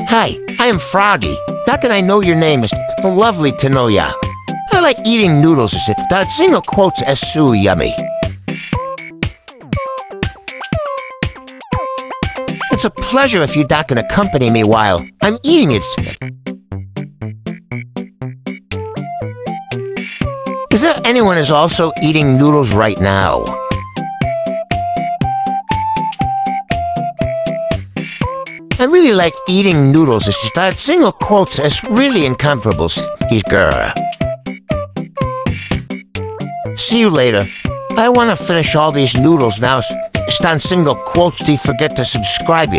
Hi, I am Froggy. How can I know your name is lovely to know ya? I like eating noodles that single quotes as so yummy. It's a pleasure if you can accompany me while I'm eating it. Is there anyone who's also eating noodles right now? I really like eating noodles. It's just that single quotes as really incomparable, girl. See you later. I want to finish all these noodles now. Stand single quotes. Do you forget to subscribe?